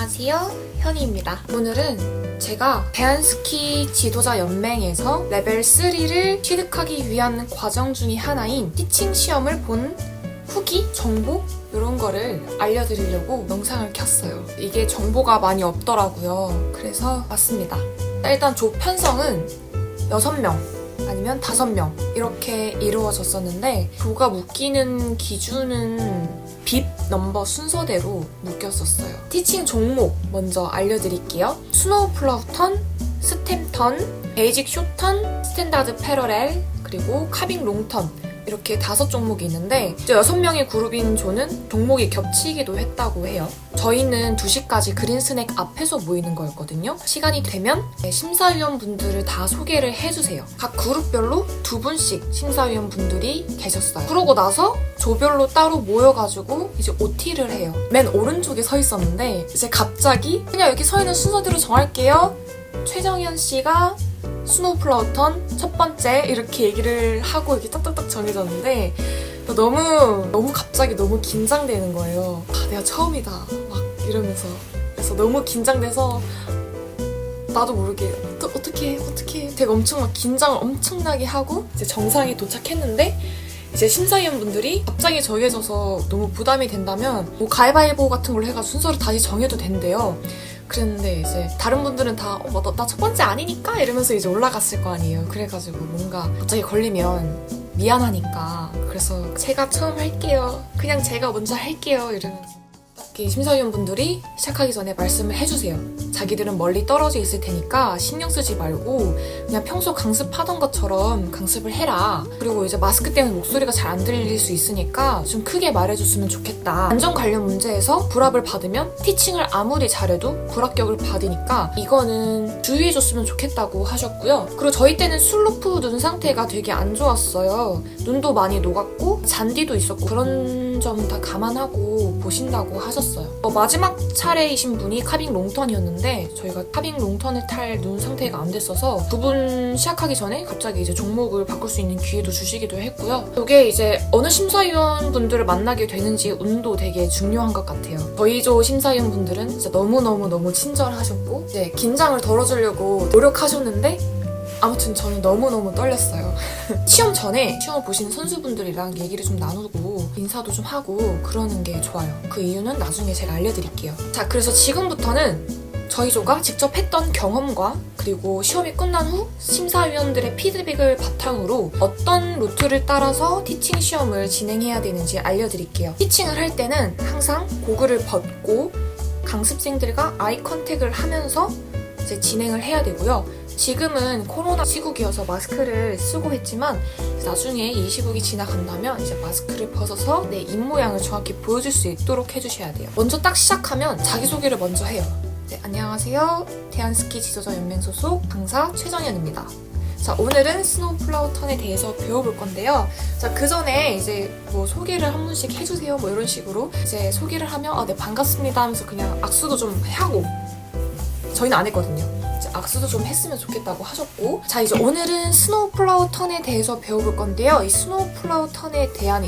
안녕하세요, 현이입니다. 오늘은 제가 대한스키 지도자 연맹에서 레벨 3를 취득하기 위한 과정 중에 하나인 티칭 시험을 본 후기, 정보 이런 거를 알려드리려고 영상을 켰어요. 이게 정보가 많이 없더라고요. 그래서 왔습니다. 일단 조 편성은 6명 아니면 5명 이렇게 이루어졌었는데 조가 묶이는 기준은 빕 넘버 순서대로 묶였었어요. 티칭 종목 먼저 알려드릴게요. 스노우 플라우턴, 스템턴, 베이직 숏턴, 스탠다드 패러렐, 그리고 카빙 롱턴 이렇게 5종목이 있는데 이제 6명의 그룹인 조는 종목이 겹치기도 했다고 해요. 저희는 2시까지 그린 스낵 앞에서 모이는 거였거든요. 시간이 되면 심사위원분들을 다 소개를 해주세요. 각 그룹별로 2분씩 심사위원분들이 계셨어요. 그러고 나서 조별로 따로 모여가지고 이제 OT를 해요. 맨 오른쪽에 서 있었는데 이제 갑자기 그냥 여기 서 있는 순서대로 정할게요. 최정현 씨가 스노우 플라우턴 첫 번째 이렇게 얘기를 하고 이렇게 딱딱딱 정해졌는데 너무 갑자기 너무 긴장되는 거예요. 내가 처음이다 막 이러면서. 그래서 너무 긴장돼서 나도 모르게 어떻게 제가 엄청 막 긴장을 엄청나게 하고 이제 정상에 도착했는데 이제 심사위원분들이 갑자기 정해져서 너무 부담이 된다면 뭐 가위바위보 같은 걸로 해가지고 순서를 다시 정해도 된대요. 그랬는데 이제 다른 분들은 다 나 첫 번째 아니니까 이러면서 이제 올라갔을 거 아니에요. 그래가지고 뭔가 갑자기 걸리면 미안하니까 그래서 제가 처음 할게요. 그냥 제가 먼저 할게요. 이러면서 심사위원분들이 시작하기 전에 말씀을 해주세요. 자기들은 멀리 떨어져 있을 테니까 신경 쓰지 말고 그냥 평소 강습하던 것처럼 강습을 해라. 그리고 이제 마스크 때문에 목소리가 잘 안 들릴 수 있으니까 좀 크게 말해줬으면 좋겠다. 안전 관련 문제에서 불합을 받으면 티칭을 아무리 잘해도 불합격을 받으니까 이거는 주의해줬으면 좋겠다고 하셨고요. 그리고 저희 때는 슬로프 눈 상태가 되게 안 좋았어요. 눈도 많이 녹았고 잔디도 있었고 그런 점 다 감안하고 보신다고 하셨어요. 마지막 차례이신 분이 카빙 롱턴이었는데 저희가 카빙 롱턴을 탈 눈 상태가 안 됐어서 두 분 시작하기 전에 갑자기 이제 종목을 바꿀 수 있는 기회도 주시기도 했고요. 이게 이제 어느 심사위원분들을 만나게 되는지 운도 되게 중요한 것 같아요. 저희 조 심사위원분들은 진짜 너무 친절하셨고 이제 긴장을 덜어주려고 노력하셨는데 아무튼 저는 너무너무 떨렸어요. 시험 전에 시험을 보시는 선수분들이랑 얘기를 좀 나누고 인사도 좀 하고 그러는 게 좋아요. 그 이유는 나중에 제가 알려드릴게요. 자, 그래서 지금부터는 저희 조가 직접 했던 경험과 그리고 시험이 끝난 후 심사위원들의 피드백을 바탕으로 어떤 루트를 따라서 티칭 시험을 진행해야 되는지 알려드릴게요. 티칭을 할 때는 항상 고글을 벗고 강습생들과 아이 컨택을 하면서 이제 진행을 해야 되고요. 지금은 코로나 시국이어서 마스크를 쓰고 했지만 나중에 이 시국이 지나간다면 이제 마스크를 벗어서 내 입모양을 정확히 보여줄 수 있도록 해주셔야 돼요. 먼저 딱 시작하면 자기소개를 먼저 해요. 네, 안녕하세요. 대한스키 지도자 연맹 소속 강사 최정현입니다. 자, 오늘은 스노우 플라우턴에 대해서 배워볼 건데요. 자, 그 전에 이제 뭐 소개를 한 분씩 해주세요 뭐 이런 식으로 이제 소개를 하면 네, 반갑습니다 하면서 그냥 악수도 좀 하고 저희는 안 했거든요. 악수도 좀 했으면 좋겠다고 하셨고 자, 이제 오늘은 스노우 플라우턴에 대해서 배워볼 건데요. 이 스노우 플라우턴에 대한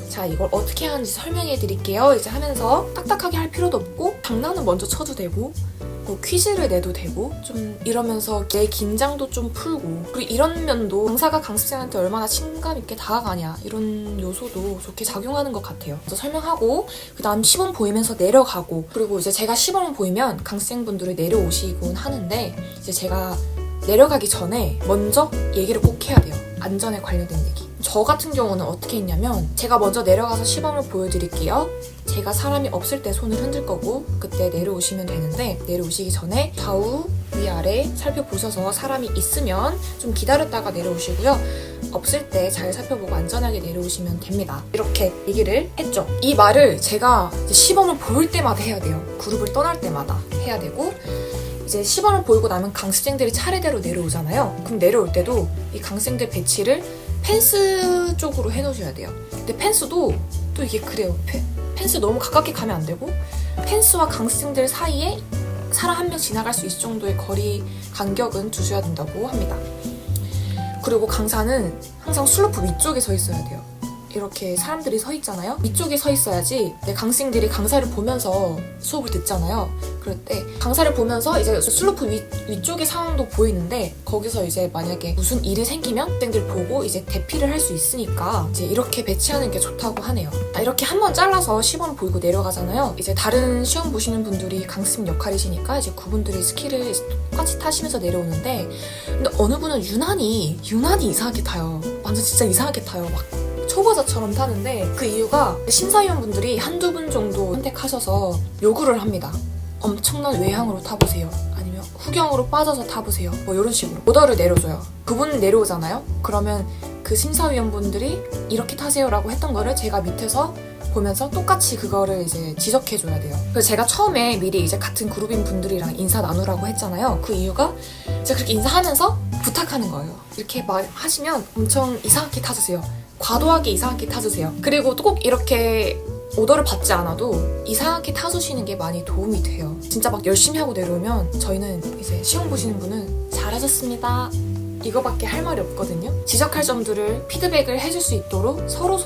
자, 이걸 어떻게 하는지 설명해 드릴게요. 이제 하면서 딱딱하게 할 필요도 없고 장난은 먼저 쳐도 되고 뭐 퀴즈를 내도 되고 좀 이러면서 내 긴장도 좀 풀고 그리고 이런 면도 강사가 강습생한테 얼마나 친감 있게 다가가냐 이런 요소도 좋게 작용하는 것 같아요. 그래서 설명하고 그 다음 시범 보이면서 내려가고 그리고 이제 제가 시범을 보이면 강습생분들이 내려오시곤 하는데 이제 제가 내려가기 전에 먼저 얘기를 꼭 해야 돼요. 안전에 관련된 얘기. 저 같은 경우는 어떻게 했냐면 제가 먼저 내려가서 시범을 보여드릴게요. 제가 사람이 없을 때 손을 흔들 거고 그때 내려오시면 되는데 내려오시기 전에 좌우 위아래 살펴보셔서 사람이 있으면 좀 기다렸다가 내려오시고요. 없을 때 잘 살펴보고 안전하게 내려오시면 됩니다. 이렇게 얘기를 했죠. 이 말을 제가 이제 시범을 보일 때마다 해야 돼요. 그룹을 떠날 때마다 해야 되고 이제 시범을 보이고 나면 강습생들이 차례대로 내려오잖아요. 그럼 내려올 때도 이 강습생들 배치를 펜스 쪽으로 해놓으셔야 돼요. 근데 펜스도 또 이게 그래요. 펜스 너무 가깝게 가면 안 되고 펜스와 강습생들 사이에 사람 한 명 지나갈 수 있을 정도의 거리 간격은 두셔야 된다고 합니다. 그리고 강사는 항상 슬로프 위쪽에 서 있어야 돼요. 이렇게 사람들이 서 있잖아요. 위쪽에 서 있어야지 강생들이 강사를 보면서 수업을 듣잖아요. 그럴 때 강사를 보면서 이제 슬로프 위쪽의 상황도 보이는데 거기서 이제 만약에 무슨 일이 생기면 학생들 보고 이제 대피를 할 수 있으니까 이제 이렇게 배치하는 게 좋다고 하네요. 이렇게 한번 잘라서 시범을 보이고 내려가잖아요. 이제 다른 시험 보시는 분들이 강습 역할이시니까 이제 그분들이 스키를 똑같이 타시면서 내려오는데 근데 어느 분은 유난히 이상하게 타요. 완전 진짜 이상하게 타요. 막 초보자처럼 타는데 그 이유가 심사위원분들이 한두 분 정도 선택하셔서 요구를 합니다. 엄청난 외향으로 타보세요. 아니면 후경으로 빠져서 타보세요. 뭐 이런 식으로 오더를 내려줘요. 그분 내려오잖아요? 그러면 그 심사위원분들이 이렇게 타세요라고 했던 거를 제가 밑에서 보면서 똑같이 그거를 이제 지적해줘야 돼요. 그래서 제가 처음에 미리 이제 같은 그룹인 분들이랑 인사 나누라고 했잖아요. 그 이유가 제가 그렇게 인사하면서 부탁하는 거예요. 이렇게 막 하시면 엄청 이상하게 타주세요. 과도하게 이상하게 타주세요. 그리고 또 꼭 이렇게 오더를 받지 않아도 이상하게 타주시는 게 많이 도움이 돼요. 진짜 막 열심히 하고 내려오면 저희는 이제 시험 보시는 분은 잘하셨습니다. 이거밖에 할 말이 없거든요. 지적할 점들을 피드백을 해줄 수 있도록 서로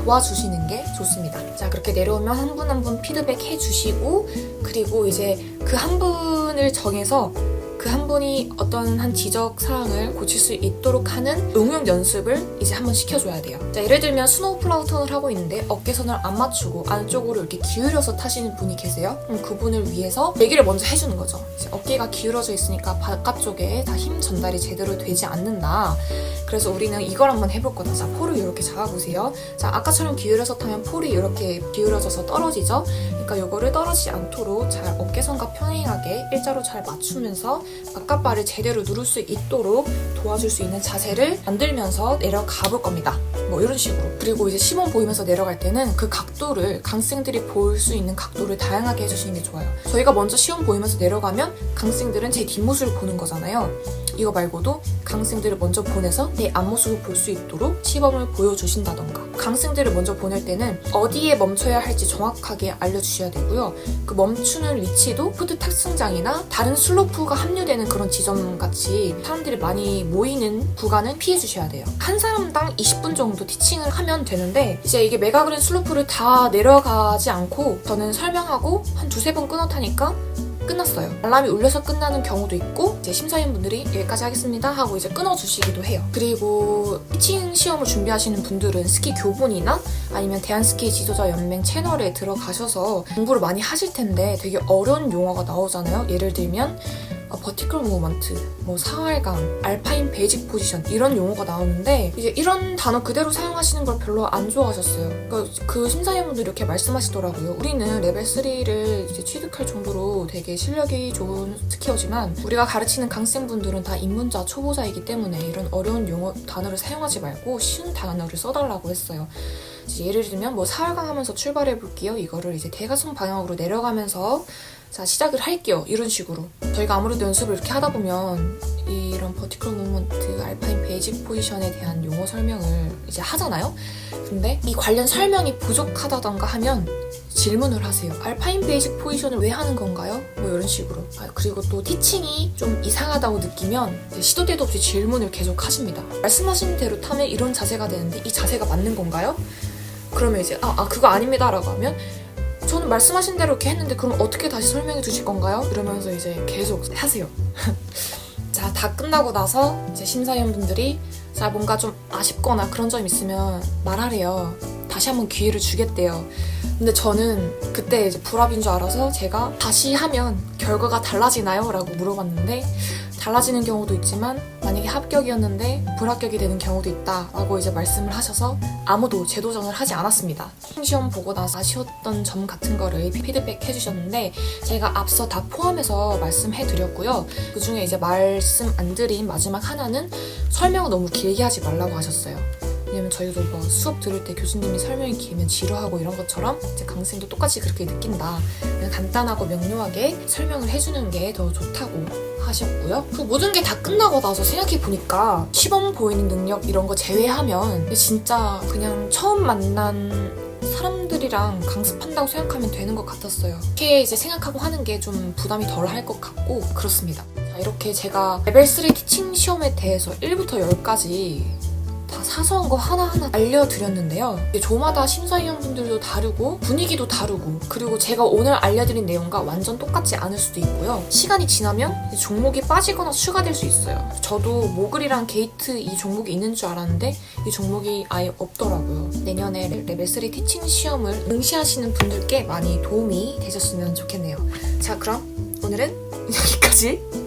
도와주시는 게 좋습니다. 자, 그렇게 내려오면 한 분 한 분 피드백 해주시고 그리고 이제 그 한 분을 정해서 그 한 분이 어떤 한 지적 사항을 고칠 수 있도록 하는 응용 연습을 이제 한번 시켜줘야 돼요. 자, 예를 들면 스노우 플라우턴을 하고 있는데 어깨선을 안 맞추고 안쪽으로 이렇게 기울여서 타시는 분이 계세요. 그럼 그분을 위해서 얘기를 먼저 해주는 거죠. 이제 어깨가 기울어져 있으니까 바깥쪽에 다 힘 전달이 제대로 되지 않는다. 그래서 우리는 이걸 한번 해볼 거다. 자, 폴을 이렇게 잡아보세요. 자, 아까처럼 기울여서 타면 폴이 이렇게 기울어져서 떨어지죠? 그러니까 이거를 떨어지지 않도록 잘 어깨선과 평행하게 일자로 잘 맞추면서 바깥발을 제대로 누를 수 있도록 도와줄 수 있는 자세를 만들면서 내려가 볼 겁니다. 뭐 이런 식으로. 그리고 이제 시범 보이면서 내려갈 때는 그 각도를 강생들이 볼 수 있는 각도를 다양하게 해주시는 게 좋아요. 저희가 먼저 시험 보이면서 내려가면 강생들은 제 뒷모습을 보는 거잖아요. 이거 말고도 강생들을 먼저 보내서 내 앞모습을 볼 수 있도록 시범을 보여주신다던가 강생들을 먼저 보낼 때는 어디에 멈춰야 할지 정확하게 알려주셔야 되고요. 그 멈추는 위치도 푸드 탁승장이나 다른 슬로프가 합류되는 그런 지점같이 사람들이 많이 모이는 구간은 피해주셔야 돼요. 한 사람당 20분 정도 티칭을 하면 되는데 이제 이게 메가그린 슬로프를 다 내려가지 않고 저는 설명하고 한 두세 번 끊어 타니까 끝났어요. 알람이 울려서 끝나는 경우도 있고 이제 심사위원분들이 여기까지 하겠습니다 하고 이제 끊어주시기도 해요. 그리고 티칭 시험을 준비하시는 분들은 스키 교본이나 아니면 대한스키 지도자 연맹 채널에 들어가셔서 공부를 많이 하실 텐데 되게 어려운 용어가 나오잖아요. 예를 들면 버티컬 무브먼트, 뭐 상하강, 알파인 베이직 포지션 이런 용어가 나오는데 이제 이런 단어 그대로 사용하시는 걸 별로 안 좋아하셨어요. 그러니까 그 심사위원분들이 이렇게 말씀하시더라고요. 우리는 레벨 3를 이제 취득할 정도로 되게 실력이 좋은 스키어지만 우리가 가르치는 강생분들은 다 입문자, 초보자이기 때문에 이런 어려운 용어 단어를 사용하지 말고 쉬운 단어를 써달라고 했어요. 예를 들면 뭐 사활강 하면서 출발해 볼게요. 이거를 이제 대각선 방향으로 내려가면서 자 시작을 할게요. 이런 식으로 저희가 아무래도 연습을 이렇게 하다 보면 이런 버티컬 무브먼트, 알파인 베이직 포지션에 대한 용어 설명을 이제 하잖아요. 근데 이 관련 설명이 부족하다던가 하면 질문을 하세요. 알파인 베이직 포지션을 왜 하는 건가요? 뭐 이런 식으로. 그리고 또 티칭이 좀 이상하다고 느끼면 시도 때도 없이 질문을 계속 하십니다. 말씀하신 대로 타면 이런 자세가 되는데 이 자세가 맞는 건가요? 그러면 이제 그거 아닙니다 라고 하면 저는 말씀하신 대로 이렇게 했는데 그럼 어떻게 다시 설명해 주실 건가요? 이러면서 이제 계속 하세요. 자, 다 끝나고 나서 이제 심사위원분들이 자, 뭔가 좀 아쉽거나 그런 점 있으면 말하래요. 다시 한번 기회를 주겠대요. 근데 저는 그때 이제 불합인 줄 알아서 제가 다시 하면 결과가 달라지나요? 라고 물어봤는데 달라지는 경우도 있지만 만약에 합격이었는데 불합격이 되는 경우도 있다라고 이제 말씀을 하셔서 아무도 재도전을 하지 않았습니다. 시험 보고 나서 아쉬웠던 점 같은 거를 피드백 해주셨는데 제가 앞서 다 포함해서 말씀해드렸고요. 그중에 이제 말씀 안 드린 마지막 하나는 설명을 너무 길게 하지 말라고 하셨어요. 왜냐면 저희도 뭐 수업 들을 때 교수님이 설명이 길면 지루하고 이런 것처럼 이제 강생도 똑같이 그렇게 느낀다. 그냥 간단하고 명료하게 설명을 해주는 게 더 좋다고 하셨고요. 그 모든 게 다 끝나고 나서 생각해보니까 시범 보이는 능력 이런 거 제외하면 진짜 그냥 처음 만난 사람들이랑 강습한다고 생각하면 되는 것 같았어요. 이렇게 이제 생각하고 하는 게 좀 부담이 덜 할 것 같고 그렇습니다. 이렇게 제가 레벨 3 티칭 시험에 대해서 1부터 10까지 다 사소한 거 하나하나 알려드렸는데요. 조마다 심사위원분들도 다르고 분위기도 다르고 그리고 제가 오늘 알려드린 내용과 완전 똑같지 않을 수도 있고요. 시간이 지나면 종목이 빠지거나 추가될 수 있어요. 저도 모글이랑 게이트 이 종목이 있는 줄 알았는데 이 종목이 아예 없더라고요. 내년에 레벨 3 티칭 시험을 응시하시는 분들께 많이 도움이 되셨으면 좋겠네요. 자, 그럼 오늘은 여기까지.